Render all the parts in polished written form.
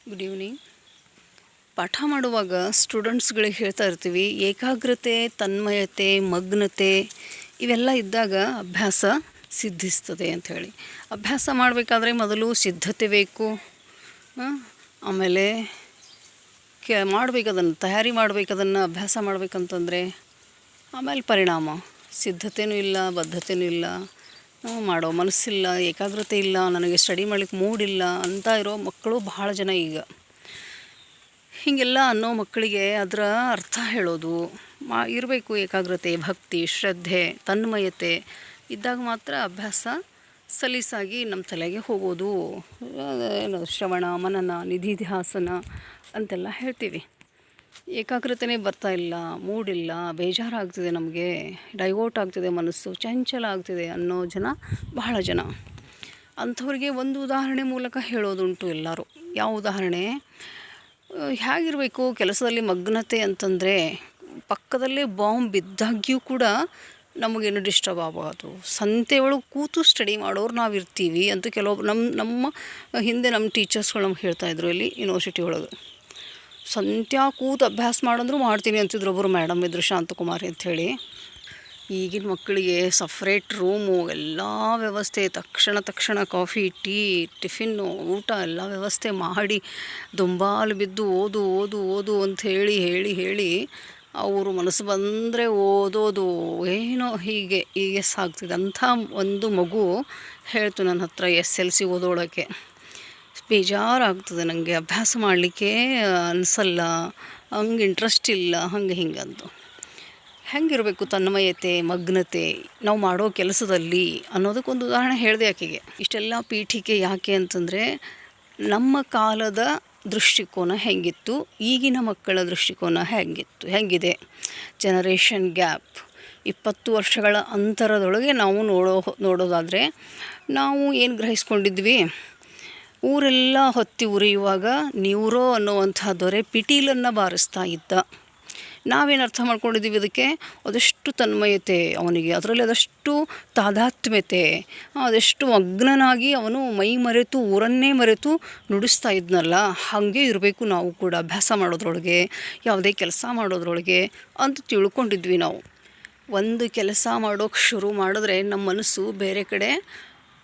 Good evening. ಪಾಠ ಮಾಡುವಾಗ ಸ್ಟೂಡೆಂಟ್ಸ್ಗಳಿಗೆ ಹೇಳ್ತಾ ಇರ್ತೀವಿ, ಏಕಾಗ್ರತೆ, ತನ್ಮಯತೆ, ಮಗ್ನತೆ ಇವೆಲ್ಲ ಇದ್ದಾಗ ಅಭ್ಯಾಸ ಸಿದ್ಧಿಸ್ತದೆ ಅಂಥೇಳಿ. ಅಭ್ಯಾಸ ಮಾಡಬೇಕಾದ್ರೆ ಮೊದಲು ಸಿದ್ಧತೆ ಬೇಕು. ಆಮೇಲೆ ಮಾಡಬೇಕದನ್ನು ತಯಾರಿ ಮಾಡಬೇಕದನ್ನು ಅಭ್ಯಾಸ ಮಾಡಬೇಕಂತಂದರೆ ಆಮೇಲೆ ಪರಿಣಾಮ. ಸಿದ್ಧತೆಯೂ ಇಲ್ಲ, ಬದ್ಧತೆಯೂ ಇಲ್ಲ, ಮಾಡೋ ಮನಸ್ಸಿಲ್ಲ, ಏಕಾಗ್ರತೆ ಇಲ್ಲ, ನನಗೆ ಸ್ಟಡಿ ಮಾಡಲಿಕ್ಕೆ ಮೂಡಿಲ್ಲ ಅಂತ ಇರೋ ಮಕ್ಕಳು ಭಾಳ ಜನ ಈಗ. ಹೀಗೆಲ್ಲ ಅನ್ನೋ ಮಕ್ಕಳಿಗೆ ಅದರ ಅರ್ಥ ಹೇಳೋದು ಇರಬೇಕು. ಏಕಾಗ್ರತೆ, ಭಕ್ತಿ, ಶ್ರದ್ಧೆ, ತನ್ಮಯತೆ ಇದ್ದಾಗ ಮಾತ್ರ ಅಭ್ಯಾಸ ಸಲೀಸಾಗಿ ನಮ್ಮ ತಲೆಗೆ ಹೋಗೋದು. ಏನು ಶ್ರವಣ, ಮನನ, ನಿಧಿಧ್ಯಾಸನ ಅಂತೆಲ್ಲ ಹೇಳ್ತೀವಿ. ಏಕಾಗ್ರತೆನೇ ಬರ್ತಾ ಇಲ್ಲ, ಮೂಡಿಲ್ಲ, ಬೇಜಾರಾಗ್ತಿದೆ, ನಮಗೆ ಡೈವರ್ಟ್ ಆಗ್ತಿದೆ, ಮನಸ್ಸು ಚಂಚಲ ಆಗ್ತಿದೆ ಅನ್ನೋ ಜನ ಬಹಳ ಜನ. ಅಂಥವ್ರಿಗೆ ಒಂದು ಉದಾಹರಣೆ ಮೂಲಕ ಹೇಳೋದುಂಟು ಎಲ್ಲರೂ. ಯಾವ ಉದಾಹರಣೆ? ಹೇಗಿರಬೇಕು ಕೆಲಸದಲ್ಲಿ ಮಗ್ನತೆ ಅಂತಂದರೆ, ಪಕ್ಕದಲ್ಲೇ ಬಾಂಬ್ ಬಿದ್ದಾಗ್ಯೂ ಕೂಡ ನಮಗೇನು ಡಿಸ್ಟರ್ಬ್ ಆಗಬಾರ್ದು. ಸಂತೆ ಒಳಗೆ ಕೂತು ಸ್ಟಡಿ ಮಾಡೋರು ನಾವು ಇರ್ತೀವಿ ಅಂತ ಕೆಲವೊಬ್ರು ನಮ್ಮ ಹಿಂದೆ ನಮ್ಮ ಟೀಚರ್ಸ್ಗಳು ನಮ್ಗೆ ಹೇಳ್ತಾಯಿದ್ರು. ಇಲ್ಲಿ ಯೂನಿವರ್ಸಿಟಿ ಒಳಗೆ ಸಂತ್ಯಾ ಕೂತು ಅಭ್ಯಾಸ ಮಾಡಂದ್ರೂ ಮಾಡ್ತೀನಿ ಅಂತಿದ್ರು. ಒಬ್ಬರು ಮೇಡಮ್ ಇದ್ದರು, ಶಾಂತಕುಮಾರಿ ಅಂಥೇಳಿ. ಈಗಿನ ಮಕ್ಕಳಿಗೆ ಸಪ್ರೇಟ್ ರೂಮು, ಎಲ್ಲ ವ್ಯವಸ್ಥೆ, ತಕ್ಷಣ ಕಾಫಿ, ಟೀ, ಟಿಫಿನ್ನು, ಊಟ ಎಲ್ಲ ವ್ಯವಸ್ಥೆ ಮಾಡಿ ದುಂಬಾಲು ಬಿದ್ದು ಓದು ಅಂತ ಹೇಳಿ ಅವರು ಮನಸ್ಸು ಬಂದರೆ ಓದೋದು ಏನೋ ಹೀಗೆ ಸಾಗ್ತಿದೆ. ಅಂಥ ಒಂದು ಮಗು ಹೇಳ್ತು ನನ್ನ ಹತ್ರ, SLC ಓದೋಳಕ್ಕೆ ಬೇಜಾರಾಗ್ತದೆ, ನನಗೆ ಅಭ್ಯಾಸ ಮಾಡಲಿಕ್ಕೆ ಅನಿಸಲ್ಲ, ಹಂಗೆ ಇಂಟ್ರೆಸ್ಟ್ ಇಲ್ಲ, ಹಿಂಗಂದು. ಹೆಂಗಿರಬೇಕು ತನ್ಮಯತೆ, ಮಗ್ನತೆ ನಾವು ಮಾಡೋ ಕೆಲಸದಲ್ಲಿ ಅನ್ನೋದಕ್ಕೊಂದು ಉದಾಹರಣೆ ಹೇಳಿದೆ ಆಕೆಗೆ. ಇಷ್ಟೆಲ್ಲ ಪೀಠಿಕೆ ಯಾಕೆ ಅಂತಂದರೆ, ನಮ್ಮ ಕಾಲದ ದೃಷ್ಟಿಕೋನ ಹೆಂಗಿತ್ತು, ಈಗಿನ ಮಕ್ಕಳ ದೃಷ್ಟಿಕೋನ ಹೆಂಗಿದೆ. ಜನರೇಷನ್ ಗ್ಯಾಪ್ 20 ವರ್ಷಗಳ ಅಂತರದೊಳಗೆ ನಾವು ನೋಡೋದಾದರೆ ನಾವು ಏನು ಗ್ರಹಿಸ್ಕೊಂಡಿದ್ವಿ, ಊರೆಲ್ಲ ಹೊತ್ತಿ ಉರಿಯುವಾಗ ನ್ಯೂರೋ ಅನ್ನುವಂಥ ದೊರೆ ಪಿಟೀಲನ್ನು ಬಾರಿಸ್ತಾ ಇದ್ದ. ನಾವೇನು ಅರ್ಥ ಮಾಡ್ಕೊಂಡಿದ್ದೀವಿ ಅದಕ್ಕೆ? ಅದೆಷ್ಟು ತನ್ಮಯತೆ ಅವನಿಗೆ, ಅದರಲ್ಲಿ ಅದಷ್ಟು ತಾದಾತ್ಮ್ಯತೆ, ಅದೆಷ್ಟು ಮಗ್ನನಾಗಿ ಅವನು ಮೈ ಮರೆತು, ಊರನ್ನೇ ಮರೆತು ನುಡಿಸ್ತಾ ಇದ್ನಲ್ಲ, ಹಾಗೆ ಇರಬೇಕು ನಾವು ಕೂಡ ಅಭ್ಯಾಸ ಮಾಡೋದ್ರೊಳಗೆ, ಯಾವುದೇ ಕೆಲಸ ಮಾಡೋದ್ರೊಳಗೆ ಅಂತ ತಿಳ್ಕೊಂಡಿದ್ವಿ ನಾವು. ಒಂದು ಕೆಲಸ ಮಾಡೋಕ್ಕೆ ಶುರು ಮಾಡಿದ್ರೆ ನಮ್ಮ ಮನಸ್ಸು ಬೇರೆ ಕಡೆ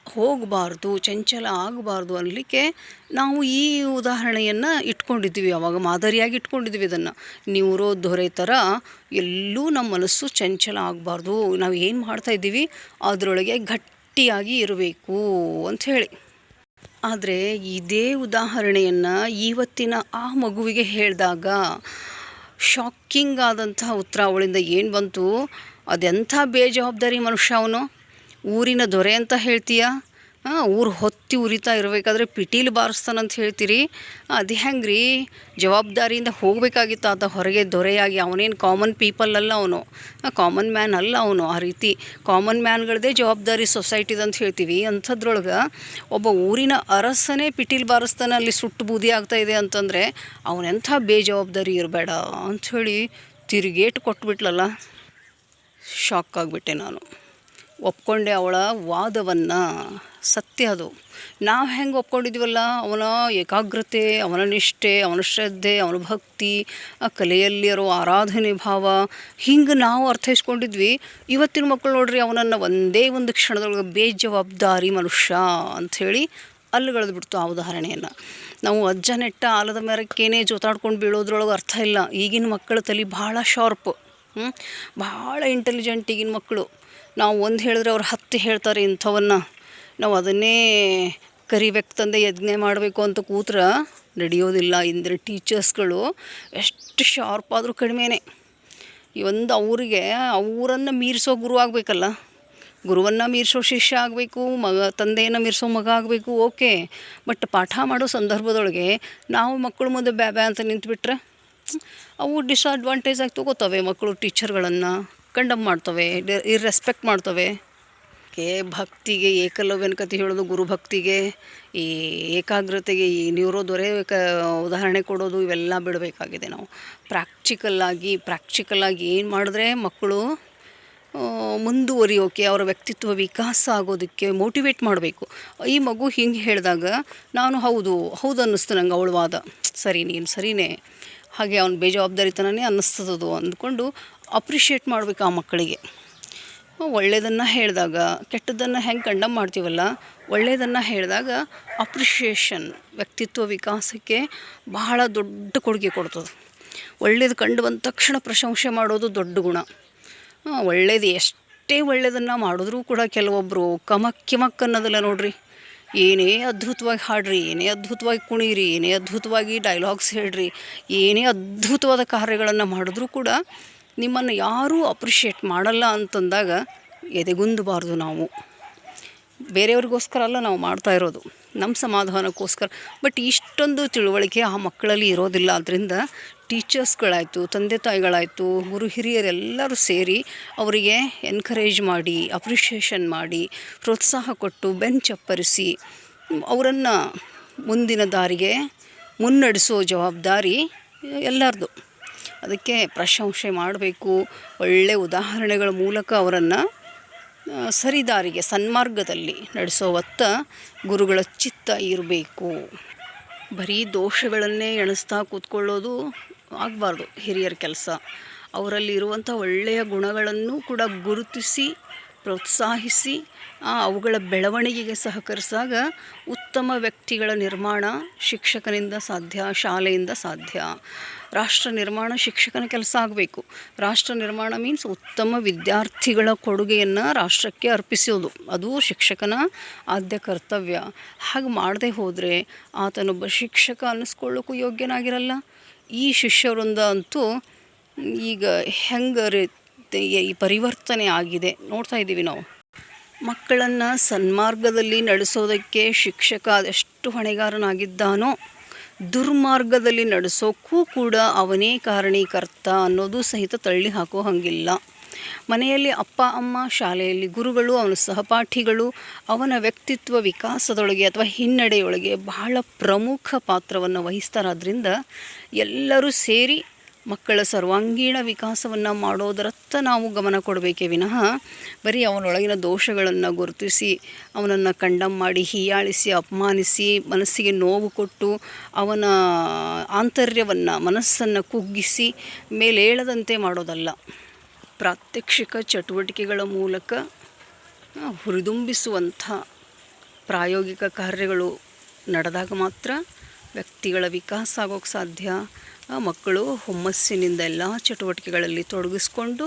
ಹೋಗಬಾರ್ದು, ಚಂಚಲ ಆಗಬಾರ್ದು ಅನ್ನಲಿಕ್ಕೆ ನಾವು ಈ ಉದಾಹರಣೆಯನ್ನು ಇಟ್ಕೊಂಡಿದ್ವಿ. ಆವಾಗ ಮಾದರಿಯಾಗಿ ಇಟ್ಕೊಂಡಿದ್ವಿ ಇದನ್ನು. ನ್ಯೂರೋ ದೊರೆ ಥರ ಎಲ್ಲೂ ನಮ್ಮ ಮನಸ್ಸು ಚಂಚಲ ಆಗಬಾರ್ದು, ನಾವು ಏನು ಮಾಡ್ತಾಯಿದ್ದೀವಿ ಅದರೊಳಗೆ ಗಟ್ಟಿಯಾಗಿ ಇರಬೇಕು ಅಂಥೇಳಿ. ಆದರೆ ಇದೇ ಉದಾಹರಣೆಯನ್ನು ಇವತ್ತಿನ ಆ ಮಗುವಿಗೆ ಹೇಳಿದಾಗ ಶಾಕಿಂಗ್ ಆದಂಥ ಉತ್ತರ ಅವಳಿಂದ ಏನು ಬಂತು? ಅದೆಂಥ ಬೇಜವಾಬ್ದಾರಿ ಮನುಷ್ಯ ಅವನು, ಊರಿನ ದೊರೆ ಅಂತ ಹೇಳ್ತೀಯ, ಊರು ಹೊತ್ತಿ ಉರಿತಾ ಇರಬೇಕಾದ್ರೆ ಪಿಟೀಲು ಬಾರಿಸ್ತಾನಂತ ಹೇಳ್ತೀರಿ, ಅದು ಹೆಂಗೆ ರೀ? ಜವಾಬ್ದಾರಿಯಿಂದ ಹೋಗಬೇಕಾಗಿತ್ತು ಆತ ಹೊರಗೆ ದೊರೆಯಾಗಿ. ಅವನೇನು ಕಾಮನ್ ಪೀಪಲ್ ಅಲ್ಲ, ಅವನು ಕಾಮನ್ ಮ್ಯಾನ್ ಅಲ್ಲ ಅವನು. ಆ ರೀತಿ ಕಾಮನ್ ಮ್ಯಾನ್ಗಳದ್ದೇ ಜವಾಬ್ದಾರಿ ಸೊಸೈಟಿದಂತ ಹೇಳ್ತೀವಿ. ಅಂಥದ್ರೊಳಗೆ ಒಬ್ಬ ಊರಿನ ಅರಸನೇ ಪಿಟೀಲು ಬಾರಿಸ್ತಾನೆ, ಅಲ್ಲಿ ಸುಟ್ಟು ಬೂದಿ ಆಗ್ತಾಯಿದೆ ಅಂತಂದರೆ ಅವನೆಂಥ ಬೇಜವಾಬ್ದಾರಿ ಇರಬೇಡ ಅಂಥೇಳಿ ತಿರುಗೇಟು ಕೊಟ್ಬಿಟ್ಲಲ್ಲ. ಶಾಕ್ ಆಗಿಬಿಟ್ಟೆ ನಾನು. ಒಪ್ಕೊಂಡೆ ಅವಳ ವಾದವನ್ನು. ಸತ್ಯ ಅದು. ನಾವು ಹೆಂಗೆ ಒಪ್ಕೊಂಡಿದ್ದೀವಲ್ಲ, ಅವನ ಏಕಾಗ್ರತೆ, ಅವನ ನಿಷ್ಠೆ, ಅವನ ಶ್ರದ್ಧೆ, ಅವನ ಭಕ್ತಿ, ಆ ಕಲೆಯಲ್ಲಿರೋ ಆರಾಧನೆ ಭಾವ, ಹಿಂಗೆ ನಾವು ಅರ್ಥೈಸ್ಕೊಂಡಿದ್ವಿ. ಇವತ್ತಿನ ಮಕ್ಕಳು ನೋಡ್ರಿ, ಅವನನ್ನು ಒಂದೇ ಒಂದು ಕ್ಷಣದೊಳಗೆ ಬೇಜವಾಬ್ದಾರಿ ಮನುಷ್ಯ ಅಂಥೇಳಿ ಅಲ್ಲುಗಳೆದ್ಬಿಡ್ತು ಆ ಉದಾಹರಣೆಯನ್ನು. ನಾವು ಅಜ್ಜ ನೆಟ್ಟ ಆಲದ ಮರಕ್ಕೇನೆ ಜೋತಾಡ್ಕೊಂಡು ಬೀಳೋದ್ರೊಳಗೆ ಅರ್ಥ ಇಲ್ಲ. ಈಗಿನ ಮಕ್ಕಳ ತಲೆ ಭಾಳ ಶಾರ್ಪ್, ಭಾಳ ಇಂಟೆಲಿಜೆಂಟ್ ಈಗಿನ ಮಕ್ಕಳು. ನಾವು ಒಂದು ಹೇಳಿದ್ರೆ ಅವ್ರು 10 ಹೇಳ್ತಾರೆ ಇಂಥವನ್ನು. ನಾವು ಅದನ್ನೇ ಕರಿಬೇಕು ತಂದೆ ಯಜ್ಞೆ ಮಾಡಬೇಕು ಅಂತ ಕೂತ್ರೆ ನಡೆಯೋದಿಲ್ಲ. ಇಂದ್ರೆ ಟೀಚರ್ಸ್ಗಳು ಎಷ್ಟು ಶಾರ್ಪ್ ಆದರೂ ಕಡಿಮೆನೇ. ಒಂದು ಅವರಿಗೆ ಅವರನ್ನು ಮೀರಿಸೋ ಗುರು ಆಗಬೇಕಲ್ಲ, ಗುರುವನ್ನು ಮೀರಿಸೋ ಶಿಷ್ಯ ಆಗಬೇಕು, ತಂದೆಯನ್ನು ಮೀರಿಸೋ ಮಗ ಆಗಬೇಕು, ಓಕೆ. ಬಟ್ ಪಾಠ ಮಾಡೋ ಸಂದರ್ಭದೊಳಗೆ ನಾವು ಮಕ್ಕಳು ಮುಂದೆ ಬ್ಯಾ ಅಂತ ನಿಂತುಬಿಟ್ರೆ ಅವು ಡಿಸ್ಅಡ್ವಾಂಟೇಜ್ ಆಗಿ ತೊಗೋತವೆ. ಮಕ್ಕಳು ಟೀಚರ್ಗಳನ್ನು ಕಂಡಮ್ ಮಾಡ್ತವೆ, ಇರ್ರೆಸ್ಪೆಕ್ಟ್ ಮಾಡ್ತವೆ. ಭಕ್ತಿಗೆ ಏಕಲವ್ಯನ ಕತೆ ಹೇಳೋದು, ಗುರುಭಕ್ತಿಗೆ, ಈ ಏಕಾಗ್ರತೆಗೆ ಈ ನ್ಯೂರೋ ದೊರೆ ಉದಾಹರಣೆ ಕೊಡೋದು, ಇವೆಲ್ಲ ಬಿಡಬೇಕಾಗಿದೆ ನಾವು. ಪ್ರಾಕ್ಟಿಕಲಾಗಿ ಏನು ಮಾಡಿದ್ರೆ ಮಕ್ಕಳು ಮುಂದುವರಿಯೋಕೆ, ಅವರ ವ್ಯಕ್ತಿತ್ವ ವಿಕಾಸ ಆಗೋದಕ್ಕೆ ಮೋಟಿವೇಟ್ ಮಾಡಬೇಕು. ಈ ಮಗು ಹಿಂಗೆ ಹೇಳಿದಾಗ ನಾನು ಹೌದು ಅನ್ನಿಸ್ತು ನಂಗೆ ಅವಳ ವಾದ. ಸರಿ, ನೀನು ಸರಿಯೇ, ಹಾಗೆ ಅವ್ನು ಬೇಜವಾಬ್ದಾರಿತನನೇ ಅನ್ನಿಸ್ತದದು ಅಂದ್ಕೊಂಡು ಅಪ್ರಿಷಿಯೇಟ್ ಮಾಡಬೇಕು ಆ ಮಕ್ಕಳಿಗೆ. ಒಳ್ಳೆಯದನ್ನು ಹೇಳಿದಾಗ, ಕೆಟ್ಟದ್ದನ್ನು ಹೆಂಗೆ ಕಂಡಮ್ ಮಾಡ್ತೀವಲ್ಲ, ಒಳ್ಳೆಯದನ್ನು ಹೇಳಿದಾಗ ಅಪ್ರಿಷಿಯೇಷನ್ ವ್ಯಕ್ತಿತ್ವ ವಿಕಾಸಕ್ಕೆ ಬಹಳ ದೊಡ್ಡ ಕೊಡುಗೆ ಕೊಡ್ತದೆ. ಒಳ್ಳೇದು ಕಂಡು ಬಂದ ತಕ್ಷಣ ಪ್ರಶಂಸೆ ಮಾಡೋದು ದೊಡ್ಡ ಗುಣ. ಒಳ್ಳೇದು ಎಷ್ಟೇ ಒಳ್ಳೆಯದನ್ನು ಮಾಡಿದ್ರೂ ಕೂಡ ಕೆಲವೊಬ್ಬರು ಕಿಮಕ್ ಅನ್ನೋದಿಲ್ಲ ನೋಡ್ರಿ. ಏನೇ ಅದ್ಭುತವಾಗಿ ಹಾಡ್ರಿ, ಏನೇ ಅದ್ಭುತವಾಗಿ ಕುಣೀರಿ, ಏನೇ ಅದ್ಭುತವಾಗಿ ಡೈಲಾಗ್ಸ್ ಹೇಳ್ರಿ, ಏನೇ ಅದ್ಭುತವಾದ ಕಾರ್ಯಗಳನ್ನು ಮಾಡಿದ್ರೂ ಕೂಡ ನಿಮ್ಮನ್ನು ಯಾರೂ ಅಪ್ರಿಷಿಯೇಟ್ ಮಾಡಲ್ಲ ಅಂತಂದಾಗ ಎದೆಗುಂದಬಾರ್ದು. ನಾವು ಬೇರೆಯವ್ರಿಗೋಸ್ಕರ ಅಲ್ಲ ನಾವು ಮಾಡ್ತಾ ಇರೋದು, ನಮ್ಮ ಸಮಾಧಾನಕ್ಕೋಸ್ಕರ. ಬಟ್ ಇಷ್ಟೊಂದು ತಿಳುವಳಿಕೆ ಆ ಮಕ್ಕಳಲ್ಲಿ ಇರೋದಿಲ್ಲ. ಆದ್ದರಿಂದ ಟೀಚರ್ಸ್ಗಳಾಯಿತು, ತಂದೆ ತಾಯಿಗಳಾಯಿತು, ಗುರು ಹಿರಿಯರೆಲ್ಲರೂ ಸೇರಿ ಅವರಿಗೆ ಎನ್ಕರೇಜ್ ಮಾಡಿ, ಅಪ್ರಿಷಿಯೇಷನ್ ಮಾಡಿ, ಪ್ರೋತ್ಸಾಹ ಕೊಟ್ಟು ಬೆಂಚಪ್ಪರಿಸಿ ಅವರನ್ನು ಮುಂದಿನ ದಾರಿಗೆ ಮುನ್ನಡೆಸೋ ಜವಾಬ್ದಾರಿ ಎಲ್ಲರದು. ಅದಕ್ಕೆ ಪ್ರಶಂಸೆ ಮಾಡಬೇಕು. ಒಳ್ಳೆಯ ಉದಾಹರಣೆಗಳ ಮೂಲಕ ಅವರನ್ನು ಸರಿದಾರಿಗೆ, ಸನ್ಮಾರ್ಗದಲ್ಲಿ ನಡೆಸೋವತ್ತ ಗುರುಗಳ ಚಿತ್ತ ಇರಬೇಕು. ಬರೀ ದೋಷಗಳನ್ನೇ ಎಣಿಸ್ತಾ ಕೂತ್ಕೊಳ್ಳೋದು ಆಗಬಾರ್ದು ಹಿರಿಯರ ಕೆಲಸ. ಅವರಲ್ಲಿ ಇರುವಂಥ ಒಳ್ಳೆಯ ಗುಣಗಳನ್ನು ಕೂಡ ಗುರುತಿಸಿ, ಪ್ರೋತ್ಸಾಹಿಸಿ, ಅವುಗಳ ಬೆಳವಣಿಗೆಗೆ ಸಹಕರಿಸಿದಾಗ ಉತ್ತಮ ವ್ಯಕ್ತಿಗಳ ನಿರ್ಮಾಣ ಶಿಕ್ಷಕನಿಂದ ಸಾಧ್ಯ, ಶಾಲೆಯಿಂದ ಸಾಧ್ಯ. ರಾಷ್ಟ್ರ ನಿರ್ಮಾಣ ಶಿಕ್ಷಕನ ಕೆಲಸ ಆಗಬೇಕು. ರಾಷ್ಟ್ರ ನಿರ್ಮಾಣ ಮೀನ್ಸ್ ಉತ್ತಮ ವಿದ್ಯಾರ್ಥಿಗಳ ಕೊಡುಗೆಯನ್ನು ರಾಷ್ಟ್ರಕ್ಕೆ ಅರ್ಪಿಸೋದು, ಅದು ಶಿಕ್ಷಕನ ಆದ್ಯ ಕರ್ತವ್ಯ. ಹಾಗೆ ಮಾಡದೆ ಹೋದರೆ ಆತನೊಬ್ಬ ಶಿಕ್ಷಕ ಅನ್ನಿಸ್ಕೊಳ್ಳೋಕ್ಕೂ ಯೋಗ್ಯನಾಗಿರಲ್ಲ. ಈ ಶಿಷ್ಯವೃಂದ ಅಂತೂ ಈಗ ಹೆಂಗೆ ಈ ಪರಿವರ್ತನೆ ಆಗಿದೆ ನೋಡ್ತಾ ಇದ್ದೀವಿ ನಾವು. ಮಕ್ಕಳನ್ನು ಸನ್ಮಾರ್ಗದಲ್ಲಿ ನಡೆಸೋದಕ್ಕೆ ಶಿಕ್ಷಕ ಅದೆಷ್ಟು ಹೊಣೆಗಾರನಾಗಿದ್ದಾನೋ, ದುರ್ಮಾರ್ಗದಲ್ಲಿ ನಡೆಸೋಕ್ಕೂ ಕೂಡ ಅವನೇ ಕಾರಣೀಕರ್ತ ಅನ್ನೋದು ಸಹಿತ ತಳ್ಳಿ ಹಾಕೋ ಹಾಗಿಲ್ಲ. ಮನೆಯಲ್ಲಿ ಅಪ್ಪ ಅಮ್ಮ, ಶಾಲೆಯಲ್ಲಿ ಗುರುಗಳು, ಅವನ ಸಹಪಾಠಿಗಳು ಅವನ ವ್ಯಕ್ತಿತ್ವ ವಿಕಾಸದೊಳಗೆ ಅಥವಾ ಹಿನ್ನಡೆಯೊಳಗೆ ಬಹಳ ಪ್ರಮುಖ ಪಾತ್ರವನ್ನು ವಹಿಸ್ತಾರಾದ್ರಿಂದ ಎಲ್ಲರೂ ಸೇರಿ ಮಕ್ಕಳ ಸರ್ವಾಂಗೀಣ ವಿಕಾಸವನ್ನು ಮಾಡೋದರತ್ತ ನಾವು ಗಮನ ಕೊಡಬೇಕೇ ವಿನಃ ಬರೀ ಅವನೊಳಗಿನ ದೋಷಗಳನ್ನು ಗುರುತಿಸಿ ಅವನನ್ನು ಕಂಡಮ್ ಮಾಡಿ, ಹೀಯಾಳಿಸಿ, ಅಪಮಾನಿಸಿ, ಮನಸ್ಸಿಗೆ ನೋವು ಕೊಟ್ಟು ಅವನ ಆಂತರ್ಯವನ್ನು, ಮನಸ್ಸನ್ನು ಕುಗ್ಗಿಸಿ ಮೇಲೇಳದಂತೆ ಮಾಡೋದಲ್ಲ. ಪ್ರಾತ್ಯಕ್ಷಿಕ ಚಟುವಟಿಕೆಗಳ ಮೂಲಕ ಹುರಿದುಂಬಿಸುವಂಥ ಪ್ರಾಯೋಗಿಕ ಕಾರ್ಯಗಳು ನಡೆದಾಗ ಮಾತ್ರ ವ್ಯಕ್ತಿಗಳ ವಿಕಾಸ ಆಗೋಕ್ಕೆ ಸಾಧ್ಯ. ಮಕ್ಕಳು ಹುಮ್ಮಸ್ಸಿನಿಂದ ಎಲ್ಲ ಚಟುವಟಿಕೆಗಳಲ್ಲಿ ತೊಡಗಿಸ್ಕೊಂಡು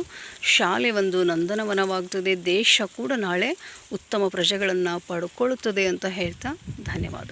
ಶಾಲೆ ಒಂದು ನಂದನವನವಾಗ್ತದೆ, ದೇಶ ಕೂಡ ನಾಳೆ ಉತ್ತಮ ಪ್ರಜೆಗಳನ್ನು ಪಡ್ಕೊಳ್ಳುತ್ತದೆ ಅಂತ ಹೇಳ್ತಾ ಧನ್ಯವಾದ.